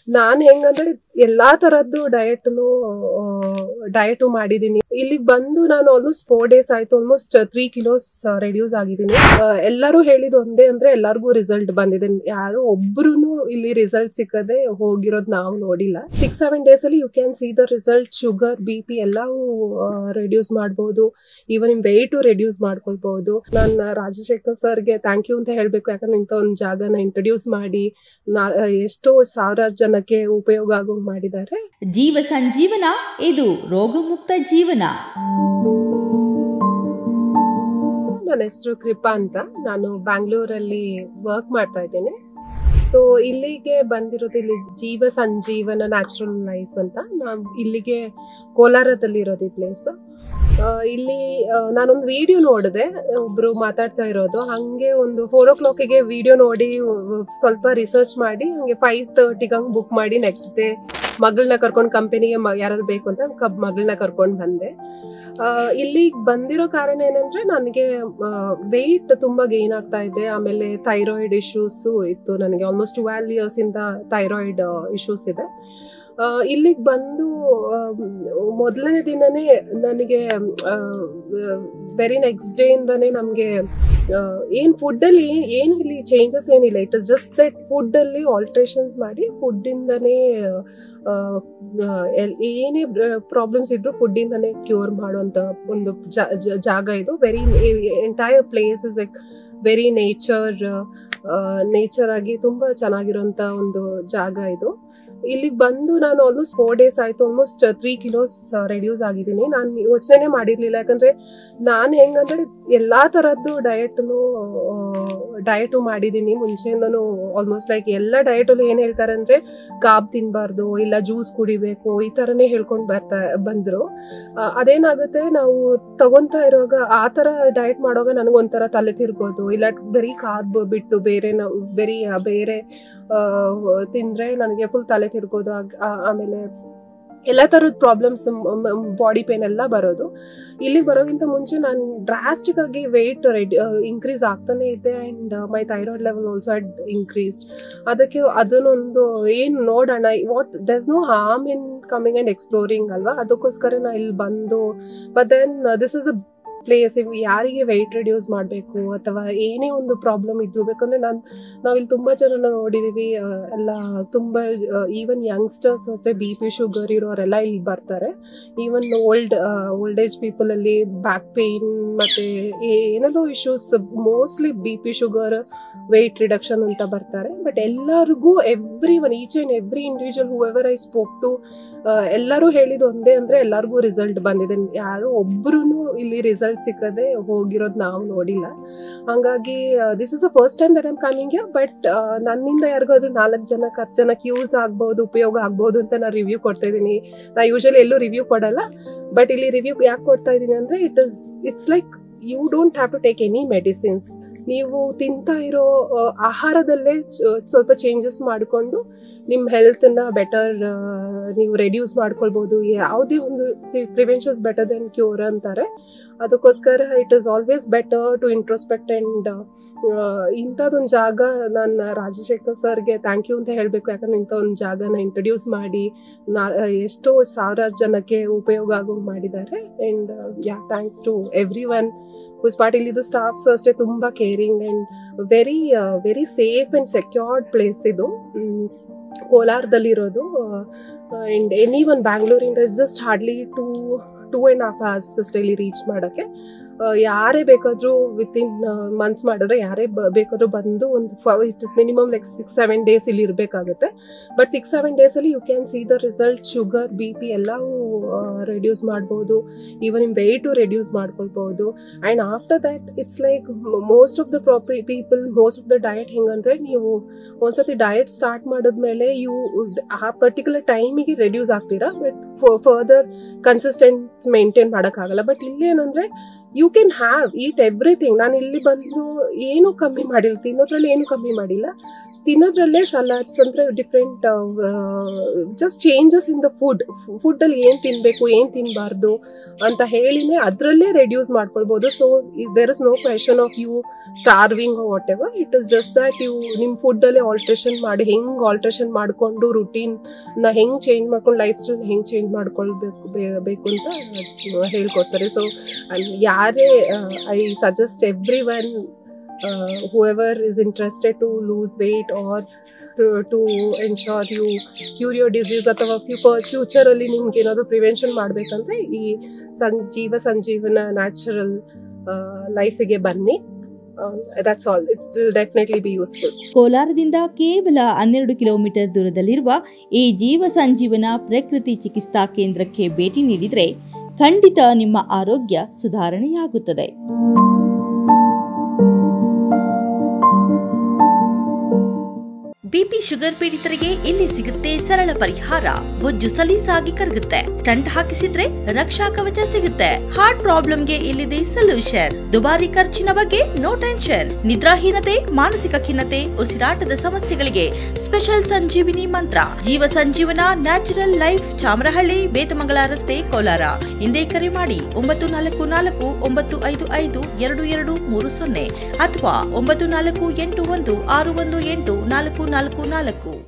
ನಾನು ಹೆಂಗಂದ್ರೆ ಎಲ್ಲಾ ತರದ್ದು ಡಯಟ್ ಮಾಡಿದೀನಿ. ಇಲ್ಲಿಗೆ ಬಂದು ನಾನು ಆಲ್ಮೋಸ್ಟ್ 4 days ಆಯ್ತು. ಆಲ್ಮೋಸ್ಟ್ 3 kilos ರೆಡ್ಯೂಸ್ ಆಗಿದ್ದೀನಿ. ಎಲ್ಲರೂ ಹೇಳಿದ್ ಒಂದೇ ಅಂದ್ರೆ ಎಲ್ಲರಿಗೂ ರಿಸಲ್ಟ್ ಬಂದಿದೆ. ಯಾರು ಒಬ್ರುನು ಇಲ್ಲಿ ರಿಸಲ್ಟ್ ಸಿಕ್ಕದೆ ಹೋಗಿರೋದು ನಾವು ನೋಡಿಲ್ಲ. 6-7 days ಅಲ್ಲಿ you can see the result. Sugar, BP ಎಲ್ಲವೂ ರೆಡ್ಯೂಸ್ ಮಾಡಬಹುದು. ಈವನ್ ನಿಮ್ ವೆಯ್ಟ್ ರೆಡ್ಯೂಸ್ ಮಾಡ್ಕೊಳ್ಬಹುದು. ನಾನು ರಾಜಶೇಖರ್ ಸರ್ಗೆ ಥ್ಯಾಂಕ್ ಯು ಅಂತ ಹೇಳ್ಬೇಕು. ಯಾಕಂದ್ರೆ ಇಂಥ ಒಂದು ಜಾಗನ ಇಂಟ್ರೊಡ್ಯೂಸ್ ಮಾಡಿ ಎಷ್ಟೋ ಸಾವಿರಾರು ಜನಕ್ಕೆ ಉಪಯೋಗ ಆಗೋ ಮಾಡಿದ್ದಾರೆ. ಜೀವ ಸಂಜೀವನ, ಇದು ರೋಗಮುಕ್ತ ಜೀವನ. ನನ್ನ ಹೆಸರು ಕೃಪಾ ಅಂತ. ನಾನು ಬ್ಯಾಂಗ್ಳೂರಲ್ಲಿ ವರ್ಕ್ ಮಾಡ್ತಾ ಇದ್ದೇನೆ. ಸೊ ಇಲ್ಲಿಗೆ ಬಂದಿರೋದು ಇಲ್ಲಿ ಜೀವ ಸಂಜೀವನ ನ್ಯಾಚುರಲ್ ಲೈಫ್ ಅಂತ. ನಾವು ಇಲ್ಲಿಗೆ ಕೋಲಾರದಲ್ಲಿ ಇರೋದು ಈ ಪ್ಲೇಸ್. ಇಲ್ಲಿ ನಾನೊಂದು ವಿಡಿಯೋ ನೋಡಿದೆ, ಒಬ್ರು ಮಾತಾಡ್ತಾ ಇರೋದು. ಹಂಗೆ ಒಂದು 4 o'clock ವಿಡಿಯೋ ನೋಡಿ ಸ್ವಲ್ಪ ರಿಸರ್ಚ್ ಮಾಡಿ ಹಂಗೆ 5:30 ಬುಕ್ ಮಾಡಿ ನೆಕ್ಸ್ಟ್ ಡೇ ಮಗಳನ್ನ ಕರ್ಕೊಂಡು ಕಂಪನಿಗೆ ಯಾರಾದ್ರು ಬೇಕು ಅಂತ ಮಗಳನ್ನ ಕರ್ಕೊಂಡು ಬಂದೆ. ಇಲ್ಲಿಗೆ ಬಂದಿರೋ ಕಾರಣ ಏನಂದ್ರೆ ನನಗೆ ವೆಯ್ಟ್ ತುಂಬಾ ಗೇನ್ ಆಗ್ತಾ ಇದೆ. ಆಮೇಲೆ ಥೈರಾಯ್ಡ್ ಇಶ್ಯೂಸ್ ಇತ್ತು ನನಗೆ. ಆಲ್ಮೋಸ್ಟ್ 12 years ಇಂದ ಥೈರಾಯ್ಡ್ ಇಶ್ಯೂಸ್ ಇದೆ. ಇಲ್ಲಿಗೆ ಬಂದು ಮೊದಲನೇ ದಿನನೇ ನನಗೆ ವೆರಿ ನೆಕ್ಸ್ಟ್ ಡೇ ಇಂದಾನೆ ನಮ್ಗೆ ಏನ್ ಫುಡ್ ಅಲ್ಲಿ ಏನು ಇಲ್ಲಿ ಚೇಂಜಸ್ ಏನಿಲ್ಲ. It is just that food ಅಲ್ಲಿ ಆಲ್ಟ್ರೇಷನ್ಸ್ ಮಾಡಿ ಫುಡ್ ಇಂದಾನೆ ಏನೇ ಪ್ರಾಬ್ಲಮ್ಸ್ ಇದ್ರು ಫುಡ್ ಇಂದಾನೆ ಕ್ಯೂರ್ ಮಾಡುವಂತ ಒಂದು ಜಾಗ ಇದು. Very entire place is like very nature ಆಗಿ ತುಂಬಾ ಚೆನ್ನಾಗಿರುವಂತ ಒಂದು ಜಾಗ ಇದು. ಇಲ್ಲಿಗೆ ಬಂದು ನಾನು ಆಲ್ಮೋಸ್ಟ್ 4 days ಆಯ್ತು. ಆಲ್ಮೋಸ್ಟ್ 3 kilos ರೆಡ್ಯೂಸ್ ಆಗಿದ್ದೀನಿ. ನಾನು ಯೋಚನೆ ಮಾಡಿರ್ಲಿಲ್ಲ. ಯಾಕಂದ್ರೆ ನಾನು ಹೆಂಗಂದ್ರೆ ಎಲ್ಲಾ ತರದ್ದು ಡಯಟ್ ಮಾಡಿದೀನಿ ಮುಂಚೆಯಿಂದನು. ಆಲ್ಮೋಸ್ಟ್ ಲೈಕ್ ಎಲ್ಲ ಡಯಟ್ ಅಲ್ಲಿ ಏನ್ ಹೇಳ್ತಾರೆ ಅಂದ್ರೆ ಕಾರ್ಬ್ ತಿನ್ಬಾರ್ದು, ಇಲ್ಲ ಜ್ಯೂಸ್ ಕುಡಿಬೇಕು, ಈ ತರನೇ ಹೇಳ್ಕೊಂಡ್ ಬಂದ್ರು. ಅದೇನಾಗುತ್ತೆ, ನಾವು ತಗೊಂತಾ ಇರುವಾಗ ಆ ತರ ಡಯಟ್ ಮಾಡುವಾಗ ನನಗೊಂಥರ ತಲೆ ತಿರ್ಗೋದು, ಇಲ್ಲ ಬರೀ ಕಾರ್ಬ್ ಬಿಟ್ಟು ಬೇರೆ ತಿಂದ್ರೆ ನನಗೆ ಫುಲ್ ತಲೆ ತಿರ್ಗೋದು. ಆಮೇಲೆ ಎಲ್ಲಾ ತರದ ಪ್ರಾಬ್ಲಮ್ಸ್, ಬಾಡಿ ಪೇನ್ ಎಲ್ಲ ಬರೋದು. ಇಲ್ಲಿ ಬರೋಕ್ಕಿಂತ ಮುಂಚೆ ನಾನು ಡ್ರಾಸ್ಟಿಕ್ ಆಗಿ ವೆಯ್ಟ್ ಇನ್ಕ್ರೀಸ್ ಆಗ್ತಾನೆ ಇದ್ದೆ. And my thyroid level also had increased. ಅದಕ್ಕೆ ಅದನ್ನೊಂದು ಏನ್ ನೋಡೋಣ, there's no harm in coming and exploring ಅಲ್ವಾ. ಅದಕ್ಕೋಸ್ಕರ ನಾ ಇಲ್ಲಿ ಬಂದು, but then this is a place. ಯಾರಿಗೆ ವೆಯ್ಟ್ ರಿಡ್ಯೂಸ್ ಮಾಡಬೇಕು ಅಥವಾ ಏನೇ ಒಂದು ಪ್ರಾಬ್ಲಮ್ ಇದ್ರು ಬೇಕಂದ್ರೆ ನಾವಿಲ್ಲಿ ತುಂಬಾ ಜನ ನೋಡಿದೀವಿ. ಎಲ್ಲ ತುಂಬಾ ಈವನ್ ಯಂಗ್ಸ್ಟರ್ಸ್ ಅಷ್ಟೇ BP ಶುಗರ್ ಇರೋರೆಲ್ಲ ಇಲ್ಲಿ ಬರ್ತಾರೆ. ಈವನ್ ಓಲ್ಡ್ ಏಜ್ ಪೀಪಲ್ ಅಲ್ಲಿ ಬ್ಯಾಕ್ ಪೇನ್ ಮತ್ತೆ ಏನೆಲ್ಲೋ issues, mostly BP sugar, weight reduction ಅಂತ ಬರ್ತಾರೆ. ಬಟ್ ಎಲ್ಲರಿಗೂ each and every individual whoever I spoke to ಎಲ್ಲರೂ ಹೇಳಿದ ಒಂದೇ ಅಂದ್ರೆ ಎಲ್ಲರಿಗೂ ರಿಸಲ್ಟ್ ಬಂದಿದೆ. ಯಾರು ಒಬ್ರುನು ಇಲ್ಲಿ ರಿಸಲ್ಟ್ ಸಿಕ್ಕದೆ ಹೋಗಿರೋದು ನಾವು ನೋಡಿಲ್ಲ. ಹಂಗಾಗಿ this is the first time that I'm coming here. But ನನ್ನಿಂದ ಯಾರಿಗಾದ್ರೂ 4 ಜನಕ್ಕೆ ಯೂಸ್ ಆಗ್ಬಹುದು, ಉಪಯೋಗ ಆಗ್ಬಹುದು ಅಂತ ನಾನು ರಿವ್ಯೂ ಕೊಡ್ತಾ ಇದ್ದೀನಿ. ನಾ ಯೂಶಲಿ ಎಲ್ಲೂ ರಿವ್ಯೂ ಕೊಡಲ್ಲ, ಬಟ್ ಇಲ್ಲಿ ರಿವ್ಯೂ ಯಾಕೆ ಕೊಡ್ತಾ ಇದ್ದೀನಿ ಅಂದ್ರೆ it's like you don't have to take any medicines. ನೀವು ತಿಂತಾ ಇರೋ ಆಹಾರದಲ್ಲೇ ಸ್ವಲ್ಪ ಚೇಂಜಸ್ ಮಾಡಿಕೊಂಡು ನಿಮ್ಮ ಹೆಲ್ತ್ನ ಬೆಟರ್ ನೀವು ರೆಡ್ಯೂಸ್ ಮಾಡ್ಕೊಳ್ಬಹುದು. ಯಾವುದೇ ಒಂದು ಪ್ರಿವೆನ್ಷನ್ ಬೆಟರ್ ದೆನ್ ಕ್ಯೂರ್ ಅಂತಾರೆ. ಅದಕ್ಕೋಸ್ಕರ it is always better to introspect. And ಇಂಥದ್ದೊಂದು ಜಾಗ ನಾನು ರಾಜಶೇಖರ್ ಸರ್ಗೆ ಥ್ಯಾಂಕ್ ಯು ಅಂತ ಹೇಳ್ಬೇಕು. ಯಾಕಂದ್ರೆ ಇಂಥ ಒಂದು ಜಾಗನ ಇಂಟ್ರೊಡ್ಯೂಸ್ ಮಾಡಿ ಎಷ್ಟೋ ಸಾವಿರಾರು ಜನಕ್ಕೆ ಉಪಯೋಗ ಆಗೋ ಮಾಡಿದ್ದಾರೆ. And thanks to every one who's part. ಇಲ್ಲಿ ಸ್ಟಾಫ್ಸ್ ಅಷ್ಟೇ ತುಂಬಾ caring and very safe and secured place ಇದು. ಕೋಲಾರದಲ್ಲಿ ಇರೋದು. ಅಂಡ್ ಎನಿವನ್ ಬ್ಯಾಂಗ್ಳೂರಿಂದ ಇಸ್ ಜಸ್ಟ್ ಹಾರ್ಡ್ಲಿ 2.5 hours ಅಷ್ಟೇ ಇಲ್ಲಿ ರೀಚ್ ಮಾಡೋಕ್ಕೆ. ಯಾರೇ ಬೇಕಾದ್ರೂ ವಿತಿನ್ ಮಂತ್ಸ್ ಮಾಡಿದ್ರೆ ಯಾರೇ ಬೇಕಾದ್ರೂ ಬಂದು it is minimum like 6-7 days ಇಲ್ಲಿ ಇರಬೇಕಾಗುತ್ತೆ. ಬಟ್ 6-7 days ಅಲ್ಲಿ you can see the result. Sugar, BP ಎಲ್ಲವೂ ರೆಡ್ಯೂಸ್ ಮಾಡ್ಬೋದು. ಈವನ್ ನಿಮ್ ವೆಯ್ಟ್ ರೆಡ್ಯೂಸ್ ಮಾಡ್ಕೊಳ್ಬಹುದು. And after that it's like most of the most of the diet ಹೆಂಗಂದ್ರೆ, ನೀವು ಒಂದ್ಸತಿ ಡಯಟ್ ಸ್ಟಾರ್ಟ್ ಮಾಡಿದ್ಮೇಲೆ ಆ ಪರ್ಟಿಕ್ಯುಲರ್ ಟೈಮಿಗೆ ರೆಡ್ಯೂಸ್ ಆಗ್ತೀರಾ. ಬಟ್ ಫರ್ದರ್ ಕನ್ಸಿಸ್ಟೆಂಟ್ ಮೇಂಟೈನ್ ಮಾಡೋಕ್ಕಾಗಲ್ಲ. ಬಟ್ ಇಲ್ಲಿ ಏನಂದ್ರೆ ಯು ಕ್ಯಾನ್ ಈಟ್ ಎವ್ರಿಥಿಂಗ್. ನಾನು ಇಲ್ಲಿ ಬಂದು ಏನು ಕಮ್ಮಿ ಮಾಡಿಲ್ಲ, ತಿನ್ನೋದ್ರಲ್ಲಿ ಏನು ಕಮ್ಮಿ ಮಾಡಿಲ್ಲ. ತಿನ್ನೋದ್ರಲ್ಲೇ ಸಲಾಡ್ಸ್ ಅಂದ್ರೆ different just changes in the food ಅಲ್ಲಿ ಏನ್ ತಿನ್ಬೇಕು ಏನ್ ತಿನ್ಬಾರ್ದು ಅಂತ ಹೇಳಿನೇ ಅದ್ರಲ್ಲೇ ರೆಡ್ಯೂಸ್ ಮಾಡ್ಕೊಳ್ಬಹುದು. So there is no question of you starving whatever. It is just that ನಿಮ್ಮ ಫುಡ್ಡಲ್ಲೇ ಆಲ್ಟ್ರೇಷನ್ ಮಾಡಿ, ಹೆಂಗೆ ಆಲ್ಟ್ರೇಷನ್ ಮಾಡಿಕೊಂಡು ರುಟೀನ್ನ ಹೆಂಗೆ ಚೇಂಜ್ ಮಾಡ್ಕೊಂಡು, ಲೈಫ್ ಸ್ಟೈಲ್ ಹೆಂಗೆ ಚೇಂಜ್ ಮಾಡ್ಕೊಳ್ಬೇಕು ಅಂತ ಹೇಳ್ಕೊಡ್ತಾರೆ. ಸೊ ಯಾರೇ I suggest every one whoever is interested to lose weight or to ensure you cure your disease ಅಥವಾ ಫ್ಯೂಚರಲ್ಲಿ ನಿಮ್ಗೆ ಏನಾದರೂ ಪ್ರಿವೆನ್ಷನ್ ಮಾಡಬೇಕಂದ್ರೆ ಈ ಜೀವ ಸಂಜೀವನ ನ್ಯಾಚುರಲ್ ಲೈಫಿಗೆ ಬನ್ನಿ. That's all. It will definitely be useful. ಕೋಲಾರದಿಂದ ಕೇವಲ 12 ಕಿಲೋಮೀಟರ್ ದೂರದಲ್ಲಿರುವ ಈ ಜೀವ ಸಂಜೀವನ ಪ್ರಕೃತಿ ಚಿಕಿತ್ಸಾ ಕೇಂದ್ರಕ್ಕೆ ಭೇಟಿ ನೀಡಿದರೆ ಖಂಡಿತ ನಿಮ್ಮ ಆರೋಗ್ಯ ಸುಧಾರಣೆಯಾಗುತ್ತದೆ. ಬಿಪಿ ಶುಗರ್ ಪೀಡಿತರಿಗೆ ಇಲ್ಲಿ ಸಿಗುತ್ತೆ ಸರಳ ಪರಿಹಾರ. ಬೊಜ್ಜು ಸಲೀಸಾಗಿ ಕರಗುತ್ತೆ. ಸ್ಟಂಟ್ ಹಾಕಿಸಿದ್ರೆ ರಕ್ಷಾ ಕವಚ ಸಿಗುತ್ತೆ. ಹಾರ್ಟ್ ಪ್ರಾಬ್ಲಮ್ಗೆ ಇಲ್ಲಿದೆ ಸೊಲ್ಯೂಷನ್. ದುಬಾರಿ ಖರ್ಚಿನ ಬಗ್ಗೆ ನೋ ಟೆನ್ಷನ್. ನಿದ್ರಾಹೀನತೆ, ಮಾನಸಿಕ ಖಿನ್ನತೆ, ಉಸಿರಾಟದ ಸಮಸ್ಯೆಗಳಿಗೆ ಸ್ಪೆಷಲ್ ಸಂಜೀವಿನಿ ಮಂತ್ರ. ಜೀವ ಸಂಜೀವನ ನ್ಯಾಚುರಲ್ ಲೈಫ್, ಚಾಮರಹಳ್ಳಿ, ಬೇತಮಂಗಲ ರಸ್ತೆ, ಕೋಲಾರ. ಹಿಂದೆ ಕರೆ ಮಾಡಿ 944-955-2230 ಅಥವಾ 9481-618-4444.